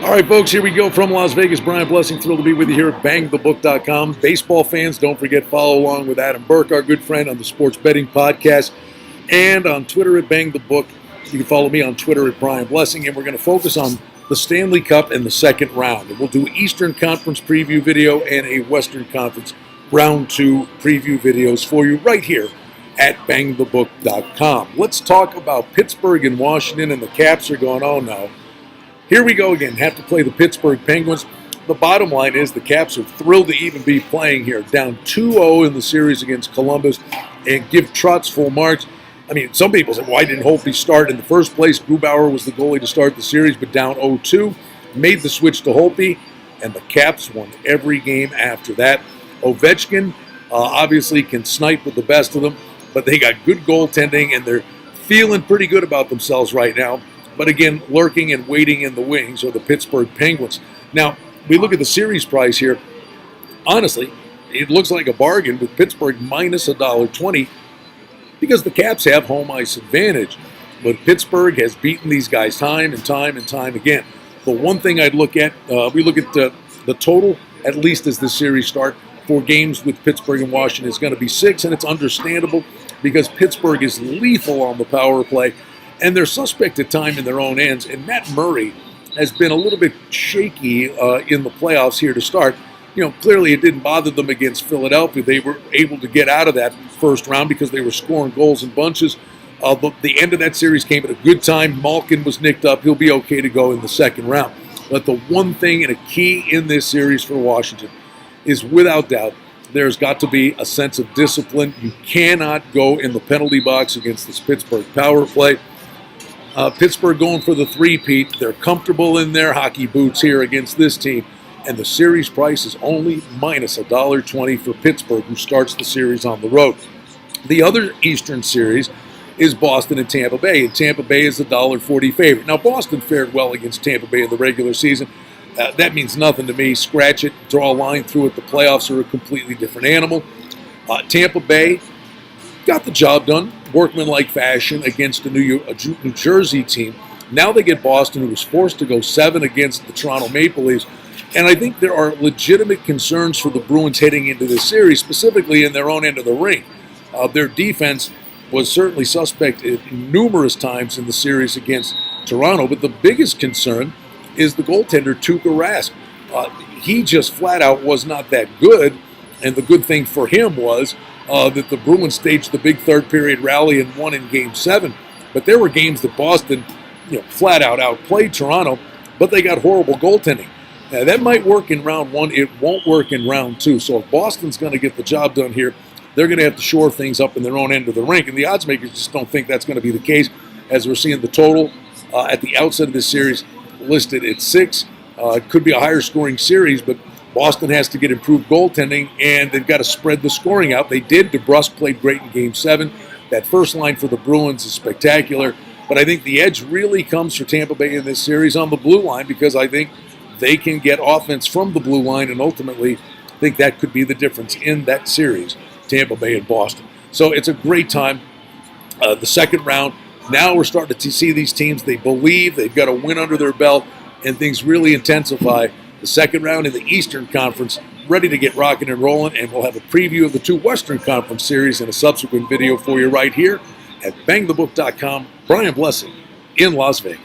All right, folks, here we go from Las Vegas. Brian Blessing, thrilled to be with you here at bangthebook.com. Baseball fans, don't forget, follow along with Adam Burke, our good friend, on the Sports Betting Podcast, and on Twitter at Bang the Book. You can follow me on Twitter at Brian Blessing, and we're going to focus on the Stanley Cup in the second round. And we'll do Eastern Conference preview video and a Western Conference Round 2 preview videos for you right here at bangthebook.com. Let's talk about Pittsburgh and Washington, and the Caps are going on now. Here we go again. Have to play the Pittsburgh Penguins. The bottom line is the Caps are thrilled to even be playing here. Down 2-0 in the series against Columbus and give Trotz full marks. I mean, some people say, why didn't Holtby start in the first place? Grubauer was the goalie to start the series, but down 0-2. Made the switch to Holtby, and the Caps won every game after that. Ovechkin obviously can snipe with the best of them, but they got good goaltending, and they're feeling pretty good about themselves right now. But again, lurking and waiting in the wings are the Pittsburgh Penguins. Now, we look at the series price here. Honestly, it looks like a bargain with Pittsburgh minus $1.20 because the Caps have home ice advantage. But Pittsburgh has beaten these guys time and time and time again. The one thing I'd look at, we look at the total, at least as this series starts, for games with Pittsburgh and Washington is going to be 6, and it's understandable because Pittsburgh is lethal on the power play. And they're suspect at time in their own ends. And Matt Murray has been a little bit shaky in the playoffs here to start. You know, clearly it didn't bother them against Philadelphia. They were able to get out of that first round because they were scoring goals in bunches. But the end of that series came at a good time. Malkin was nicked up. He'll be okay to go in the second round. But the one thing and a key in this series for Washington is, without doubt, there's got to be a sense of discipline. You cannot go in the penalty box against this Pittsburgh power play. Pittsburgh going for the three-peat. They're comfortable in their hockey boots here against this team. And the series price is only minus $1.20 for Pittsburgh, who starts the series on the road. The other Eastern series is Boston and Tampa Bay. And Tampa Bay is a $1.40 favorite. Now, Boston fared well against Tampa Bay in the regular season. That means nothing to me. Scratch it, draw a line through it. The playoffs are a completely different animal. Tampa Bay got the job done, workmanlike fashion, against a New Jersey team. Now they get Boston, who was forced to go 7 against the Toronto Maple Leafs. And I think there are legitimate concerns for the Bruins heading into this series, specifically in their own end of the ring. Their defense was certainly suspect numerous times in the series against Toronto, but the biggest concern is the goaltender, Tuukka Rask. He just flat out was not that good, and the good thing for him was that the Bruins staged the big third period rally and won in Game 7. But there were games that Boston, flat out outplayed Toronto, but they got horrible goaltending. Now, that might work in round 1. It won't work in round 2. So if Boston's going to get the job done here, they're going to have to shore things up in their own end of the rink. And the odds makers just don't think that's going to be the case, as we're seeing the total at the outset of this series listed at 6. It could be a higher scoring series, but Boston has to get improved goaltending, and they've got to spread the scoring out. They did. DeBrusk played great in Game 7. That first line for the Bruins is spectacular. But I think the edge really comes for Tampa Bay in this series on the blue line, because I think they can get offense from the blue line, and ultimately I think that could be the difference in that series, Tampa Bay and Boston. So it's a great time. The second round, now we're starting to see these teams, they believe they've got a win under their belt, and things really intensify. The second round in the Eastern Conference, ready to get rocking and rolling, and we'll have a preview of the 2 Western Conference series in a subsequent video for you right here at bangthebook.com. Brian Blessing in Las Vegas.